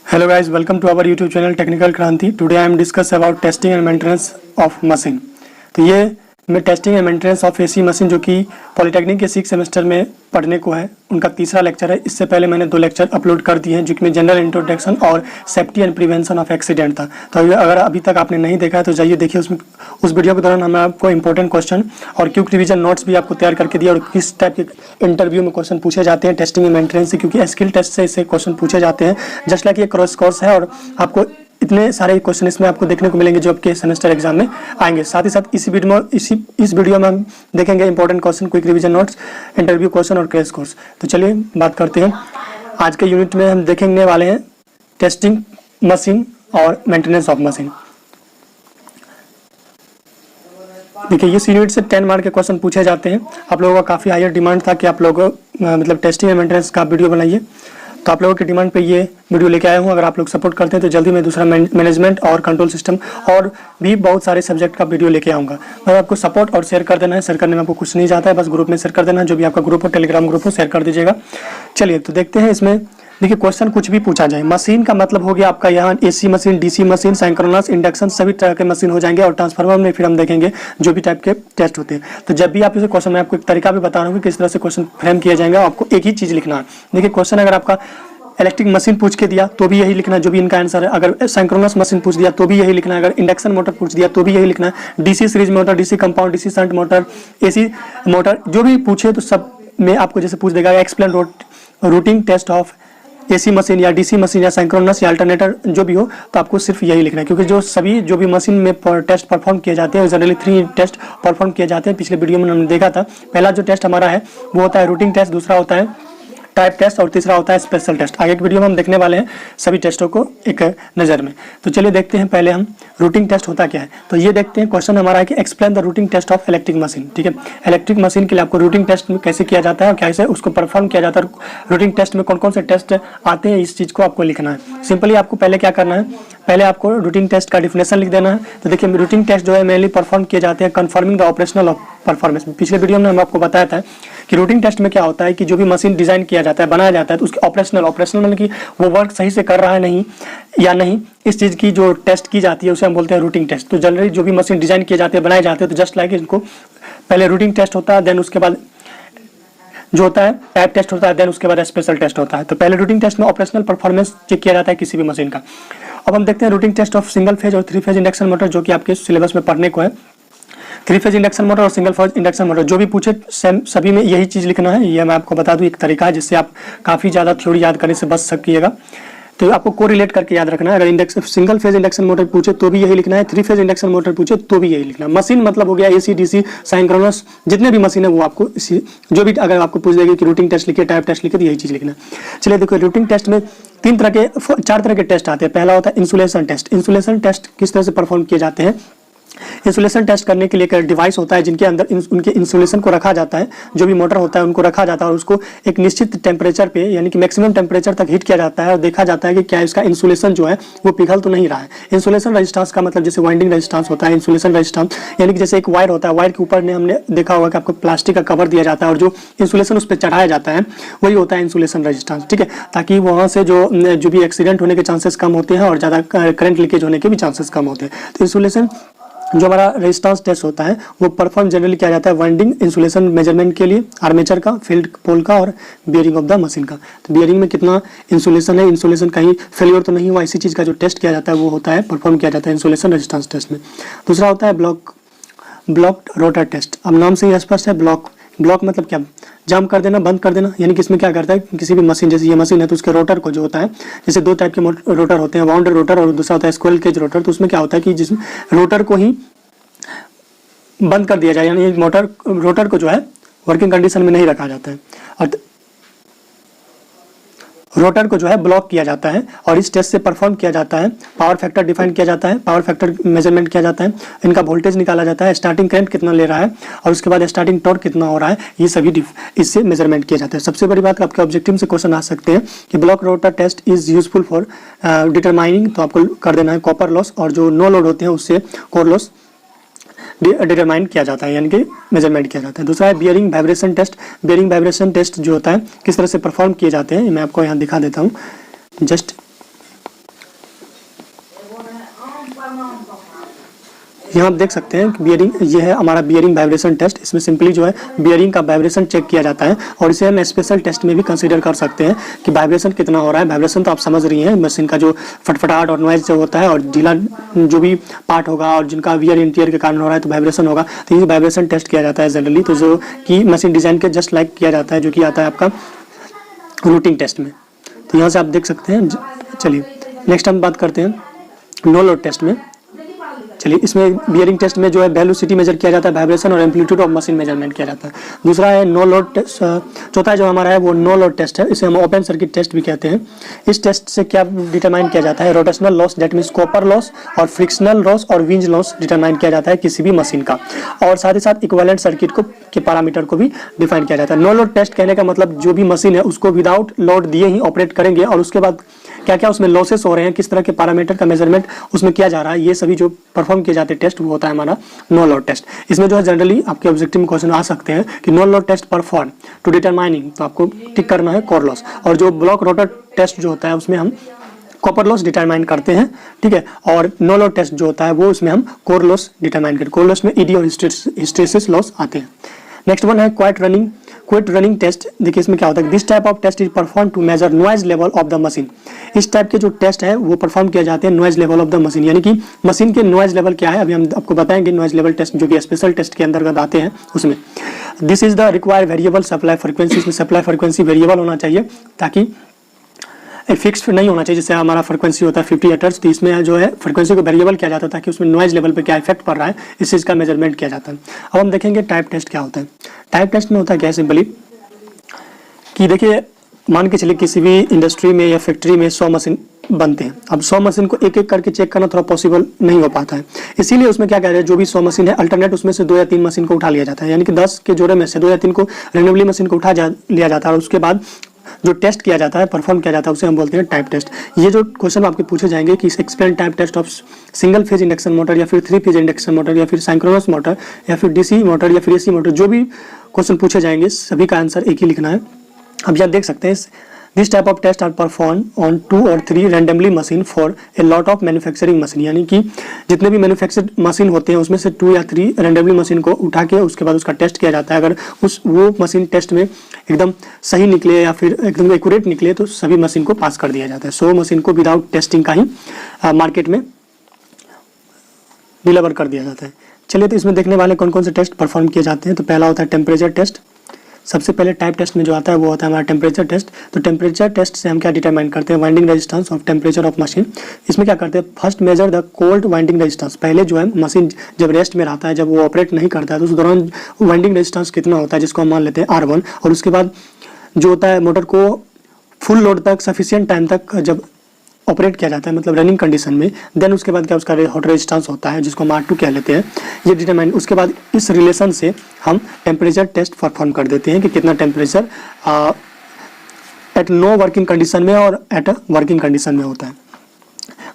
Hello guys, welcome to our YouTube channel Technical Kranti. Today I am discuss about testing and maintenance of machine. तो ये मैं testing and maintenance of AC machine जो कि polytechnic के 6 semester में पढ़ने को है, उनका तीसरा लेक्चर है। इससे पहले मैंने 2 लेक्चर अपलोड कर दिए हैं जो कि जनरल इंट्रोडक्शन और safety and prevention of accident था। तो अगर अभी तक आपने नहीं देखा है तो जाइए देखिए। उसमें उस वीडियो के दौरान हमने आपको इंपॉर्टेंट क्वेश्चन और क्विक रिवीजन नोट्स भी आपको तैयार करके दिया और किस टाइप के इंटरव्यू में क्वेश्चन पूछे जाते हैं टेस्टिंग एंड मेंटेनेंस से, क्योंकि स्किल टेस्ट से इससे क्वेश्चन पूछे जाते हैं। जस्ट लाइक ये क्रॉस कोर्स है और आपको इतने सारे क्वेश्चन इसमें आपको देखने को मिलेंगे जो आपके सेमेस्टर एग्जाम में आएंगे। साथ ही साथ इस वीडियो में हम देखेंगे important question, quick revision notes, interview question और क्रैश कोर्स। तो चलिए बात करते हैं। आज के यूनिट में हम देखेंगे वाले हैं टेस्टिंग मशीन और मेंटेनेंस ऑफ मशीन। देखिए इस यूनिट से 10 मार्क के क्वेश्चन पूछे जाते हैं। आप लोगों का काफ़ी हायर डिमांड था कि आप लोगों मतलब टेस्टिंग एंड मेंटेनेंस का वीडियो बनाइए, तो आप लोगों की डिमांड पे ये वीडियो लेके आया हूँ। अगर आप लोग सपोर्ट करते हैं तो जल्दी मैं दूसरा मैनेजमेंट और कंट्रोल सिस्टम और भी बहुत सारे सब्जेक्ट का वीडियो लेके आऊँगा। बस आपको सपोर्ट और शेयर कर देना है। शेयर करने में आपको कुछ नहीं जाता है, बस ग्रुप में शेयर कर देना है। जो भी आपका ग्रुप हो, टेलीग्राम ग्रुप हो, शेयर कर दीजिएगा। चलिए तो देखते हैं इसमें। देखिए क्वेश्चन कुछ भी पूछा जाए, मशीन का मतलब हो गया आपका यहाँ AC machine, DC machine, synchronous, induction, सभी तरह के मशीन हो जाएंगे। और ट्रांसफार्मर में फिर हम देखेंगे जो भी टाइप के टेस्ट होते हैं। तो जब भी आप इसे क्वेश्चन में आपको एक तरीका भी बता रहा हूँ कि किस तरह से क्वेश्चन फ्रेम किया जाएगा। आपको एक ही चीज़ लिखना है। देखिए क्वेश्चन अगर आपका इलेक्ट्रिक मशीन पूछ के दिया तो भी यही लिखना है जो भी इनका आंसर है। अगर सिंक्रोनस मशीन पूछ दिया तो भी यही लिखना है। अगर इंडक्शन मोटर पूछ दिया तो भी यही लिखना है। DC series motor, DC compound, DC shunt motor, AC motor, जो भी पूछे तो सब में आपको जैसे पूछ देगा explain routine test of AC machine या डीसी मशीन या सिंक्रोनस या अल्टरनेटर जो भी हो, तो आपको सिर्फ यही लिखना है। क्योंकि जो भी मशीन में टेस्ट परफॉर्म किए जाते हैं जनरली 3 टेस्ट परफॉर्म किए जाते हैं। पिछले वीडियो में हमने देखा था। पहला जो टेस्ट हमारा है वो होता है रूटिंग टेस्ट, दूसरा होता है टाइप टेस्ट और तीसरा होता है स्पेशल टेस्ट। आगे के वीडियो में हम देखने वाले हैं सभी टेस्टों को एक नज़र में। तो चलिए देखते हैं पहले हम रूटिंग टेस्ट होता क्या है। तो ये देखते हैं क्वेश्चन हमारा है कि explain the routine test of electric machine. ठीक है, इलेक्ट्रिक मशीन के लिए आपको रूटिंग टेस्ट में कैसे किया जाता है और कैसे उसको परफॉर्म किया जाता है, रूटिंग टेस्ट में कौन कौन से टेस्ट आते हैं, इस चीज़ को आपको लिखना है। सिंपली आपको पहले क्या करना है, पहले आपको रूटिंग टेस्ट का डिफिनेशन लिख देना है। तो देखिए रूटिंग टेस्ट जो है मेनली परफॉर्म किए जाते हैं कंफर्मिंग द ऑपरेशनल परफॉर्मेंस। पिछले वीडियो में हम आपको बताया था कि रूटिंग टेस्ट में क्या होता है कि जो भी मशीन डिजाइन किया जाता है, बनाया जाता है, तो उसकी ऑपरेशनल मतलब कि वो वर्क सही से कर रहा है नहीं या नहीं, इस चीज़ की जो टेस्ट की जाती है उसे हम बोलते हैं रूटिंग टेस्ट। तो जनरली जो भी मशीन डिजाइन किए जाते हैं, बनाए जाते हैं, तो जस्ट लाइक इनको पहले रूटिंग टेस्ट होता है, देन उसके बाद जो होता है टाइप टेस्ट होता है, देन उसके बाद स्पेशल टेस्ट होता है। तो पहले रूटिंग टेस्ट में ऑपरेशनल परफॉर्मेंस चेक किया जाता है किसी भी मशीन का। अब हम देखते हैं routine test of single phase और 3 फेज इंडक्शन मोटर, जो कि आपके सिलेबस में पढ़ने को है। 3 फेज इंडक्शन मोटर और सिंगल फेज इंडक्शन मोटर जो भी पूछे सभी में यही चीज़ लिखना है। ये मैं आपको बता दूं एक तरीका है जिससे आप काफ़ी ज़्यादा थ्योरी याद करने से बच सकिएगा। तो आपको को रिलेट करके याद रखना है। अगर सिंगल फेज इंडक्शन मोटर पूछे तो भी यही लिखना है, 3 फेज इंडक्शन मोटर पूछे तो भी यही लिखना है। मशीन मतलब हो गया एसी, डीसी, सिंक्रोनस, जितने भी मशीन है वो आपको इसी जो भी अगर आपको पूछ देगी कि रूटिंग टेस्ट लिखिए, टाइप टेस्ट लिखिए, तो यही चीज़ लिखना है। चलिए देखो रूटिंग टेस्ट में 4 तरह के टेस्ट आते हैं। पहला होता है इंसुलेशन टेस्ट। इंसुलेशन टेस्ट किस तरह से परफॉर्म किए जाते हैं, इंसुलेशन टेस्ट करने के लिए एक डिवाइस होता है जिनके अंदर उनके इंसुलेशन को रखा जाता है। जो भी मोटर होता है उनको रखा जाता है और उसको एक निश्चित टेम्परेचर पे यानी कि मैक्सिमम टेम्परेचर तक हीट किया जाता है और देखा जाता है कि क्या इसका इंसुलेशन जो है वो पिघल तो नहीं रहा है। इंसुलेशन रेजिस्टेंस का मतलब जैसे वाइंडिंग रेजिस्टेंस होता है, इंसुलेशन रेजिस्टेंस यानी कि जैसे एक वायर होता है, वायर के ऊपर ने हमने देखा होगा कि आपको प्लास्टिक का कवर दिया जाता है और जो इंसुलेशन उस पर चढ़ाया जाता है वही होता है इंसुलेशन रेजिस्टेंस। ठीक है, ताकि वहाँ से जो भी एक्सीडेंट होने के चांसेस कम होते हैं और ज़्यादा करंट लीकेज होने के भी चांसेस कम होते हैं। तो इंसुलेशन जो हमारा रेजिस्टेंस टेस्ट होता है वो परफॉर्म जनरली किया जाता है वाइंडिंग इंसुलेशन मेजरमेंट के लिए, आर्मेचर का, फील्ड पोल का और बियरिंग ऑफ द मशीन का। तो बियरिंग में कितना इंसुलेशन है, इंसुलेशन कहीं फेलियर तो नहीं हुआ, इसी चीज़ का जो टेस्ट किया जाता है वो होता है परफॉर्म किया जाता है इंसुलेशन रेजिस्टेंस टेस्ट में। दूसरा होता है ब्लॉक रोटर टेस्ट। अब नाम से ही स्पष्ट है, ब्लॉक मतलब क्या, जाम कर देना, बंद कर देना। यानी कि इसमें क्या करता है किसी भी मशीन, जैसे ये मशीन है तो उसके रोटर को जो होता है, जैसे 2 टाइप के रोटर होते हैं, वाउंड रोटर और दूसरा होता है स्क्विरल केज रोटर। तो उसमें क्या होता है कि जिसमें रोटर को ही बंद कर दिया जाए, यानी रोटर को जो है वर्किंग कंडीशन में नहीं रखा जाता है और रोटर को जो है ब्लॉक किया जाता है। और इस टेस्ट से परफॉर्म किया जाता है, पावर फैक्टर डिफाइन किया जाता है, पावर फैक्टर मेजरमेंट किया जाता है, इनका वोल्टेज निकाला जाता है, स्टार्टिंग करंट कितना ले रहा है और उसके बाद स्टार्टिंग टॉर्क कितना हो रहा है, ये सभी इससे मेजरमेंट किया जाता है। सबसे बड़ी बात आपके ऑब्जेक्टिव से क्वेश्चन आ सकते हैं कि block rotor test is useful for determining, तो आपको कर देना है कॉपर लॉस, और जो नो लोड होते हैं उससे कोर लॉस डिटरमाइन किया जाता है, यानी कि मेजरमेंट किया जाता है। दूसरा है bearing vibration test. Bearing vibration test जो होता है किस तरह से परफॉर्म किए जाते हैं मैं आपको यहाँ दिखा देता हूँ। जस्ट यहाँ आप देख सकते हैं कि बियरिंग, ये है हमारा बियरिंग वाइब्रेशन टेस्ट। इसमें सिंपली जो है बियरिंग का वाइब्रेशन चेक किया जाता है और इसे हम स्पेशल टेस्ट में भी कंसीडर कर सकते हैं कि वाइब्रेशन कितना हो रहा है। वाइब्रेशन तो आप समझ रही हैं, मशीन का जो फटफटाहट और नॉइज जो होता है और ढीला जो भी पार्ट होगा और जिनका वियर इंटीरियर के कारण हो रहा है तो वाइब्रेशन होगा, तो ये वाइब्रेशन टेस्ट किया जाता है जनरली, तो जो कि मशीन डिजाइन के जस्ट लाइक किया जाता है, जो कि आता है आपका रूटिंग टेस्ट में। तो यहाँ से आप देख सकते हैं। चलिए नेक्स्ट हम बात करते हैं नो लोड टेस्ट में। चलिए इसमें बियरिंग टेस्ट में जो है वेलोसिटी मेजर किया जाता है, वाइब्रेशन और एम्पलीट्यूड ऑफ मशीन मेजरमेंट किया जाता है। दूसरा है नो लोड टेस्ट। चौथा जो हमारा है वो नो लोड टेस्ट है, इसे हम ओपन सर्किट टेस्ट भी कहते हैं। इस टेस्ट से क्या डिटरमाइन किया जाता है, rotational loss that means copper loss और फ्रिक्शनल लॉस और विंज लॉस डिटरमाइन किया जाता है किसी भी मशीन का, और साथ ही साथ इक्विवेलेंट सर्किट को के पैरामीटर को भी डिफाइन किया जाता है। नो लोड टेस्ट कहने का मतलब जो भी मशीन है उसको विदाउट लोड दिए ही ऑपरेट करेंगे और उसके बाद क्या क्या उसमें लॉसेस हो रहे हैं, किस तरह के पैरामीटर का मेजरमेंट उसमें किया जा रहा है, ये सभी जो परफॉर्म किए जाते हैं टेस्ट वो होता है हमारा नो लोड टेस्ट। इसमें जो है जनरली आपके ऑब्जेक्टिव में क्वेश्चन आ सकते हैं कि no load test perform to determining, तो आपको टिक करना है कोर लॉस, और जो ब्लॉक रोटर टेस्ट जो होता है उसमें हम कॉपर लॉस डिटरमाइन करते हैं, ठीक है, और नो लोड टेस्ट जो होता है वो उसमें हम कोर लॉस डिटरमाइन करते हैं। कोर लॉस में ईडी और हिस्टेरिसिस लॉस आते हैं। नेक्स्ट वन है क्विट रनिंग टेस्ट। देखिए इसमें क्या होता है, this type of test is perform to measure noise level of the machine. इस टाइप के जो टेस्ट है वो परफॉर्म किए जाते हैं noise level of the machine, यानी कि मशीन के नॉइज लेवल क्या है, अभी हम आपको बताएंगे नॉइज लेवल टेस्ट जो कि स्पेशल टेस्ट के अंतर्गत आते हैं उसमें। This is the required variable supply frequency. इसमें सप्लाई फ्रीक्वेंसी वेरिएबल होना चाहिए ताकि फिक्स नहीं होना चाहिए, जैसे हमारा फ्रीक्वेंसी होता है 50 हर्ट्ज, तो इसमें जो है फ्रीक्वेंसी को वेरिएबल किया जाता है ताकि उसमें नॉइज लेवल पे क्या इफेक्ट पड़ रहा है इस चीज़ का मेजरमेंट किया जाता है। अब हम देखेंगे टाइप टेस्ट क्या होता है। टाइप टेस्ट में होता है क्या, सिंपली कि देखिए मान के चलिए किसी भी इंडस्ट्री में या फैक्ट्री में 100 मशीन बनते हैं। अब 100 मशीन को एक एक करके चेक करना थोड़ा पॉसिबल नहीं हो पाता है, इसीलिए उसमें क्या कह रहे हैं, जो भी 100 मशीन है अल्टरनेट उसमें से 2 या 3 मशीन को उठा लिया जाता है, यानी कि 10 के जोड़े में से 2 या 3 को रेंडमली मशीन को लिया जाता है और उसके बाद जो टेस्ट किया जाता है, परफॉर्म किया जाता है, उसे हम बोलते हैं टाइप टेस्ट। ये जो क्वेश्चन आपके पूछे जाएंगे कि explain type test of single phase induction motor या फिर 3 फेज इंडक्शन मोटर या फिर साइक्रोनस मोटर या फिर डीसी मोटर या फिर एसी मोटर, जो भी क्वेश्चन पूछे जाएंगे सभी का आंसर एक ही लिखना है। अब यहाँ देख सकते हैं, this type of test are perform on 2 और 3 randomly machine for a lot of manufacturing machine, यानी कि जितने भी मैन्युफैक्चर्ड मशीन होते हैं उसमें से 2 या 3 रैंडमली मशीन को उठा के उसके बाद उसका टेस्ट किया जाता है। अगर वो मशीन टेस्ट में एकदम सही निकले या फिर एकदम एक्यूरेट निकले तो सभी मशीन को पास कर दिया जाता है। 100 मशीन को विदाउट टेस्टिंग का ही मार्केट में डिलीवर कर दिया जाता है। चलिए तो इसमें देखने वाले कौन कौन से टेस्ट परफॉर्म किए जाते हैं। तो पहला होता है टेम्परेचर टेस्ट। सबसे पहले टाइप टेस्ट में जो आता है वो होता है हमारा टेम्परेचर टेस्ट। तो टेम्परेचर टेस्ट से हम क्या डिटरमाइन करते हैं, winding resistance of temperature of machine. इसमें क्या करते हैं, first measure the cold winding resistance. पहले जो है मशीन जब रेस्ट में रहता है, जब वो ऑपरेट नहीं करता है तो उस दौरान वाइंडिंग रेजिस्टेंस कितना होता है, जिसको हम मान लेते हैं R1, और उसके बाद जो होता है मोटर को फुल लोड तक सफिशिएंट टाइम तक जब ऑपरेट किया जाता है, मतलब रनिंग कंडीशन में, देन उसके बाद क्या उसका हॉट रेजिस्टेंस होता है जिसको हम R2 कह लेते हैं, ये डिटरमाइन। उसके बाद इस रिलेशन से हम टेम्परेचर टेस्ट परफॉर्म कर देते हैं कि कितना temperature at no working condition में और एट वर्किंग कंडीशन में होता है।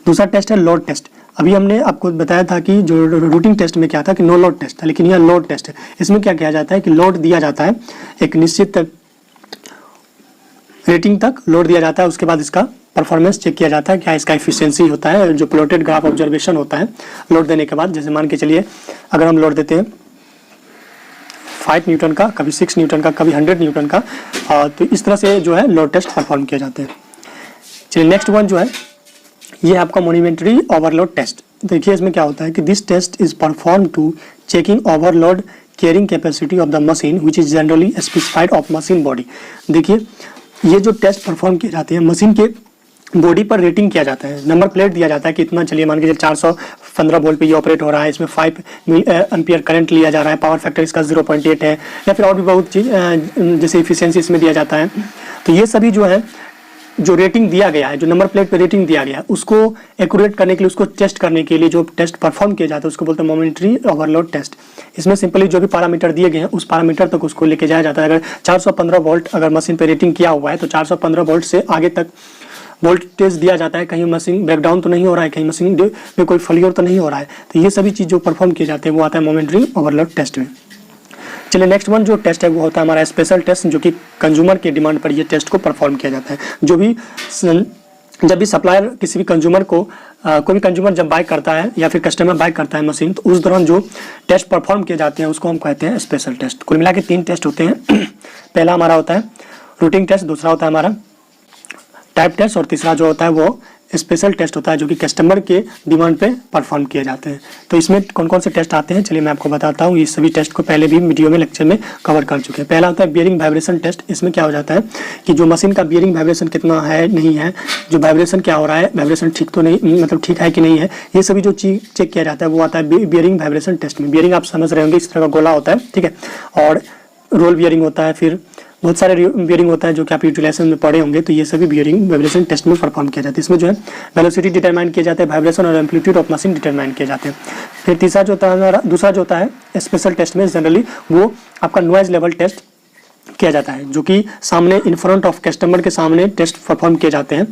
दूसरा टेस्ट है लोड टेस्ट। अभी हमने आपको बताया था कि जो रूटिंग टेस्ट में क्या था कि नो लोड टेस्ट था, लेकिन यह लोड टेस्ट है। इसमें क्या किया जाता है कि लोड दिया जाता है, एक निश्चित रेटिंग तक लोड दिया जाता है, उसके बाद इसका परफॉर्मेंस चेक किया जाता है, क्या इसका एफिशिएंसी होता है, जो प्लॉटेड ग्राफ ऑब्जर्वेशन होता है लोड देने के बाद। जैसे मान के चलिए अगर हम लोड देते हैं 5 न्यूटन का, कभी 6 न्यूटन का, कभी 100 न्यूटन का, तो इस तरह से जो है लोड टेस्ट परफॉर्म किए जाते हैं। चलिए नेक्स्ट वन जो है ये आपका मॉनिटरी ओवरलोड टेस्ट। देखिए इसमें क्या होता है कि this test is perform to checking overload carrying capacity of the machine which is generally specified of machine body. देखिए ये जो टेस्ट परफॉर्म किए जाते हैं, मशीन के बॉडी पर रेटिंग किया जाता है, नंबर प्लेट दिया जाता है कि इतना, चलिए मान के 415 वोल्ट पे ये ऑपरेट हो रहा है, इसमें 5 एम्पियर करंट लिया जा रहा है, पावर फैक्टर इसका 0.8 है, या फिर और भी बहुत चीज़ जैसे इफिशियंसी इसमें दिया जाता है। तो ये सभी जो है जो रेटिंग दिया गया है, जो नंबर प्लेट पे रेटिंग दिया गया है, उसको एक्यूरेट करने के लिए, उसको टेस्ट करने के लिए जो टेस्ट परफॉर्म किया जाता है उसको बोलते हैं मोमेंट्री ओवरलोड टेस्ट। इसमें सिंपली जो भी पैरामीटर दिए गए हैं उस पैरामीटर तक उसको लेके जाया जाता है। अगर 415 वोल्ट अगर मशीन पे रेटिंग किया हुआ है तो 415 वोल्ट से आगे तक वोल्टेज दिया जाता है, कहीं मशीन ब्रेकडाउन तो नहीं हो रहा है, कहीं मशीन में कोई फेलियर तो नहीं हो रहा है। तो ये सभी चीज़ जो परफॉर्म किए जाते हैं वो आता है मोमेंट्री ओवरलोड टेस्ट में। चलिए नेक्स्ट वन जो टेस्ट है वो होता है हमारा स्पेशल टेस्ट, जो कि कंज्यूमर के डिमांड पर ये टेस्ट को परफॉर्म किया जाता है। जो भी जब भी सप्लायर किसी भी कंज्यूमर को कोई भी कंज्यूमर जब बाय करता है या फिर कस्टमर बाय करता है मशीन, तो उस दौरान जो टेस्ट परफॉर्म किए जाते हैं उसको हम कहते हैं स्पेशल टेस्ट। कुल मिला के 3 टेस्ट होते हैं। पहला हमारा होता है रूटीन टेस्ट, दूसरा होता है हमारा टाइप टेस्ट और तीसरा जो होता है वो स्पेशल टेस्ट होता है जो कि कस्टमर के डिमांड पे परफॉर्म किए जाते हैं। तो इसमें कौन कौन से टेस्ट आते हैं चलिए मैं आपको बताता हूँ। ये सभी टेस्ट को पहले भी वीडियो में लेक्चर में कवर कर चुके हैं। पहला होता है बियरिंग वाइब्रेशन टेस्ट। इसमें क्या हो जाता है कि जो मशीन का बियरिंग वाइब्रेशन कितना है नहीं है, जो वाइब्रेशन क्या हो रहा है, वाइब्रेशन ठीक तो नहीं मतलब ठीक है कि नहीं है, ये सभी जो चीज चेक किया जाता है वो आता है बियरिंग वाइब्रेशन टेस्ट में। बियरिंग आप समझ रहे होंगे, इस तरह का गोला होता है, ठीक है, और रोल बियरिंग होता है, फिर बहुत सारे बियरिंग होता है जो कि आप यूटिलाइजेशन में पढ़े होंगे। तो ये सभी बियरिंग वाइब्रेशन टेस्ट में परफॉर्म किया जाता है। इसमें जो है वेलोसिटी डिटरमाइन किया जाता है, वाइब्रेशन और एम्पलीट्यूड ऑफ मशीन डिटरमाइन किए जाते हैं। फिर तीसरा जो होता है हमारा दूसरा जो होता है स्पेशल टेस्ट में जनरली वो आपका नॉइज लेवल टेस्ट किया जाता है, जो कि सामने इन फ्रंट ऑफ कस्टमर के सामने टेस्ट परफॉर्म किए जाते हैं।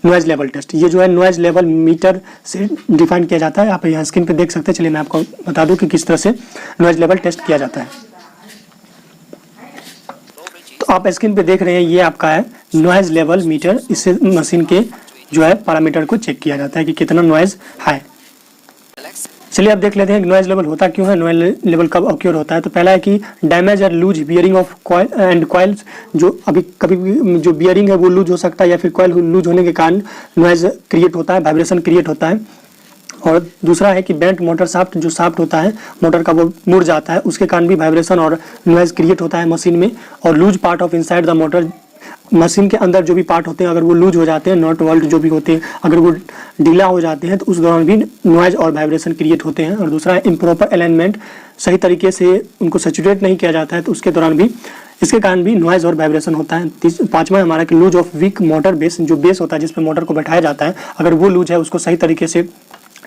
नॉइज लेवल टेस्ट ये जो है नॉइज लेवल मीटर से डिफाइन किया जाता है। आप यहाँ स्क्रीन पे देख सकते हैं। चलिए मैं आपको बता दूं कि किस तरह से नॉइज लेवल टेस्ट किया जाता है। तो आप स्क्रीन पे देख रहे हैं, ये आपका है नॉइज लेवल मीटर। इससे मशीन के जो है पैरामीटर को चेक किया जाता है कि कितना नॉइज है। चलिए अब देख लेते हैं नॉइज लेवल होता क्यों है, नॉइज लेवल कब ऑक्योर होता है। तो पहला है कि डैमेज और loose bearing of coil and coils. जो अभी कभी भी जो बियरिंग है वो लूज हो सकता है या फिर कॉइल लूज होने के कारण नॉइज क्रिएट होता है, वाइब्रेशन क्रिएट होता है। और दूसरा है कि बेंट मोटर शाफ्ट, जो शाफ्ट होता है मोटर का वो मुड़ जाता है, उसके कारण भी वाइब्रेशन और नॉइज क्रिएट होता है मशीन में। और loose part of inside the motor, machine के अंदर जो भी पार्ट होते हैं अगर वो लूज हो जाते हैं, नॉट वोल्ट जो भी होते हैं अगर वो ढीला हो जाते हैं तो उस दौरान भी नॉइज और वाइब्रेशन क्रिएट होते हैं। और दूसरा है इम्प्रॉपर अलाइनमेंट, सही तरीके से उनको सैचुरेट नहीं किया जाता है तो उसके दौरान भी इसके कारण भी नॉइज और वाइब्रेशन होता है। पांचवा हमारा कि loose of weak motor base, जो बेस होता है जिस पे मोटर को बैठाया जाता है अगर वो लूज है, उसको सही तरीके से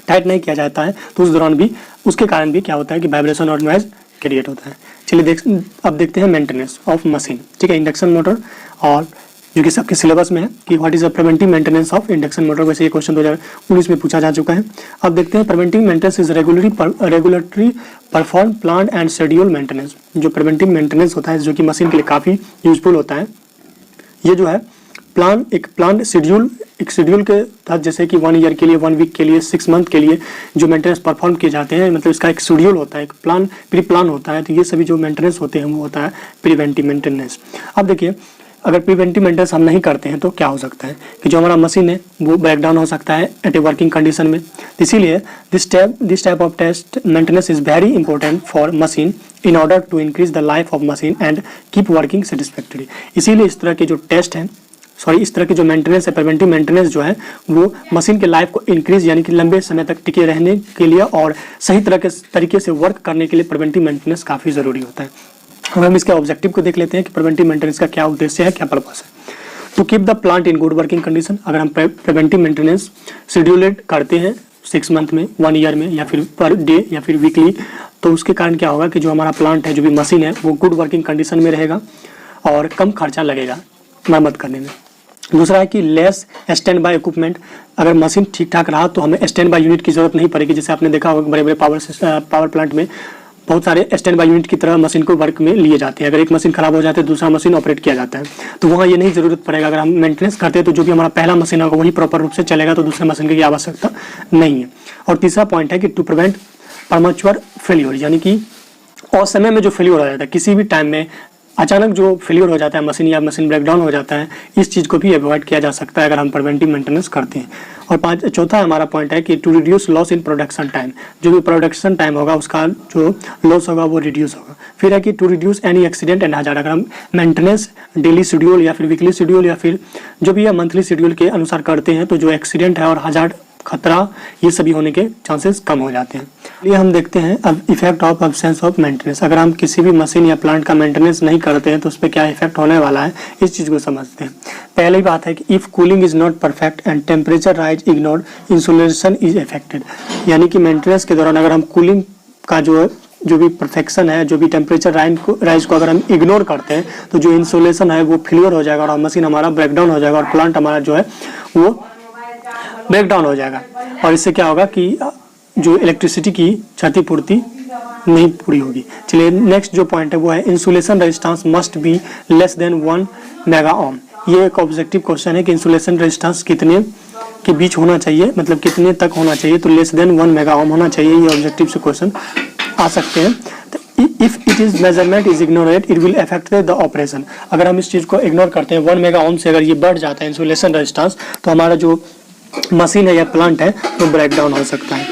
टाइट नहीं किया जाता है तो उस दौरान भी उसके कारण भी क्या होता है कि वाइब्रेशन और नॉइज क्रिएट होता है। चलिए अब देखते हैं मेंटेनेंस ऑफ मशीन, ठीक है, इंडक्शन मोटर, और जो कि सबके सिलेबस में है कि what is the preventive maintenance of induction motor. वैसे ये क्वेश्चन 2019 में पूछा जा चुका है। अब देखते हैं preventive maintenance is regulatory perform plan and schedule maintenance. जो प्रिवेंटिव मेंटेनेंस होता है जो कि मशीन के लिए काफ़ी यूजफुल होता है, ये जो है एक शेड्यूल के तहत, जैसे कि 1 ईयर के लिए, 1 वीक के लिए, 6 मंथ के लिए जो मेंटेनेंस परफॉर्म किए जाते हैं, मतलब इसका एक शेड्यूल होता है, एक प्री प्लान होता है। तो ये सभी जो मेंटेनेंस होते हैं वो होता है प्रिवेंटिव मेंटेनेंस। अब देखिए अगर प्रिवेंटिव मेंटेनेंस हम नहीं करते हैं तो क्या हो सकता है कि जो हमारा मशीन है वो ब्रेक डाउन हो सकता है एट ए वर्किंग कंडीशन में। इसीलिए this type of test maintenance is very important for machine in order to increase the life of machine and keep working satisfactory. इसीलिए इस तरह के जो टेस्ट हैं इस तरह की जो मेंटेनेंस है, प्रिवेंटिव मेंटेनेंस जो है वो मशीन के लाइफ को इंक्रीज यानी कि लंबे समय तक टिके रहने के लिए और सही तरीके से वर्क करने के लिए प्रिवेंटिव मेंटेनेंस काफ़ी ज़रूरी होता है। अब हम इसके ऑब्जेक्टिव को देख लेते हैं कि प्रिवेंटिव मेंटेनेंस का क्या उद्देश्य है, क्या पर्पस है। To keep the plant in good working condition. अगर हम प्रिवेंटिव मेंटेनेंस शेड्यूलेड करते हैं 6 मंथ में, 1 ईयर में, या फिर पर डे या फिर वीकली, तो उसके कारण क्या होगा कि जो हमारा प्लांट है, जो भी मशीन है, वो गुड वर्किंग कंडीशन में रहेगा और कम खर्चा लगेगा मरम्मत करने में। दूसरा है कि लेस स्टैंड बाय इक्विपमेंट। अगर मशीन ठीक ठाक रहा तो हमें स्टैंड बाय यूनिट की जरूरत नहीं पड़ेगी। जैसे आपने देखा होगा बड़े बड़े पावर प्लांट में बहुत सारे स्टैंड बाय यूनिट की तरह मशीन को वर्क में लिए जाते हैं। अगर एक मशीन खराब हो जाती है दूसरा मशीन ऑपरेट किया जाता है, तो वहाँ ये नहीं जरूरत पड़ेगा। अगर हम मेंटेनेंस करते हैं तो जो भी हमारा पहला मशीन होगा वही प्रॉपर रूप से चलेगा, तो दूसरे मशीन की आवश्यकता नहीं है। और तीसरा पॉइंट है कि टू प्रिवेंट प्रीमैच्योर फेल्योर, यानी कि असमय में जो फेल्योर हो जाता है, किसी भी टाइम में अचानक जो फेलियर हो जाता है मशीन या मशीन ब्रेकडाउन हो जाता है, इस चीज़ को भी अवॉइड किया जा सकता है अगर हम प्रिवेंटिव मेंटेनेंस करते हैं। और चौथा हमारा पॉइंट है कि to reduce loss in production time. जो भी प्रोडक्शन टाइम होगा उसका जो लॉस होगा वो रिड्यूस होगा। फिर है कि to reduce any accident and hazard. अगर हम मेंटेनेंस डेली शेड्यूल या फिर वीकली शेड्यूल या फिर जो भी है मंथली शेड्यूल के अनुसार करते हैं तो जो एक्सीडेंट है और हजार्ड खतरा ये सभी होने के चांसेस कम हो जाते हैं। ये हम देखते हैं अब effect of absence of maintenance. अगर हम किसी भी मशीन या प्लांट का मेंटेनेंस नहीं करते हैं तो उस पर क्या इफेक्ट होने वाला है, इस चीज़ को समझते हैं। पहली बात है कि if cooling is not perfect and temperature rise ignored, insulation is affected. यानी कि मेंटेनेंस के दौरान अगर हम कूलिंग का जो भी परफेक्शन है, जो भी टेम्परेचर राइज को अगर हम इग्नोर करते हैं तो जो इंसुलेशन है वो फेलियर हो जाएगा और मशीन हमारा ब्रेकडाउन हो जाएगा और प्लांट हमारा जो है वो ब्रेकडाउन हो जाएगा। और इससे क्या होगा कि जो इलेक्ट्रिसिटी की क्षतिपूर्ति नहीं पूरी होगी। चलिए नेक्स्ट जो पॉइंट है वो है insulation resistance must be less than 1 mega ohm. ये एक ऑब्जेक्टिव क्वेश्चन है कि इंसुलेशन रेजिस्टेंस कितने के बीच होना चाहिए, मतलब कितने तक होना चाहिए, तो लेस देन 1 मेगा ओम होना चाहिए। ये ऑब्जेक्टिव से क्वेश्चन आ सकते हैं। तो if it is measurement is ignored it will affect the operation. अगर हम इस चीज़ को इग्नोर करते हैं, 1 मेगा ओम से अगर ये बढ़ जाता है इंसुलेशन रेजिस्टेंस, तो हमारा जो मशीन है या प्लांट है वो ब्रेक डाउन हो सकता है।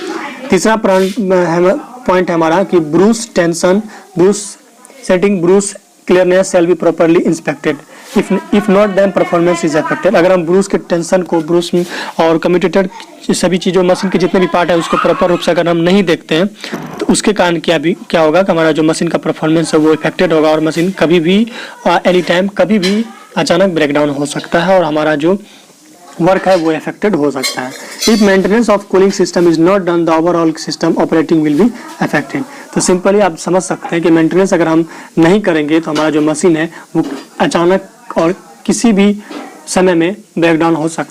तीसरा पॉइंट है हमारा कि brush tension, brush setting, brush clearance shall be properly inspected, if not then performance is affected. अगर हम ब्रूस के टेंशन को, ब्रूस और कम्यूटेटर सभी चीज़ों, मशीन के जितने भी पार्ट है उसको प्रॉपर रूप से अगर हम नहीं देखते हैं, तो उसके कारण क्या होगा कि हमारा जो मशीन का परफॉर्मेंस है वो इफेक्टेड होगा, और मशीन कभी भी एनी टाइम कभी भी अचानक ब्रेकडाउन हो सकता है और हमारा जो वर्क है वो अफेक्टेड हो सकता है। If maintenance of cooling system is not done the overall system operating will be affected. तो सिंपली आप समझ सकते हैं कि मेंटेनेंस अगर हम नहीं करेंगे तो हमारा जो मशीन है वो अचानक और किसी भी समय में ब्रेकडाउन हो सकता है।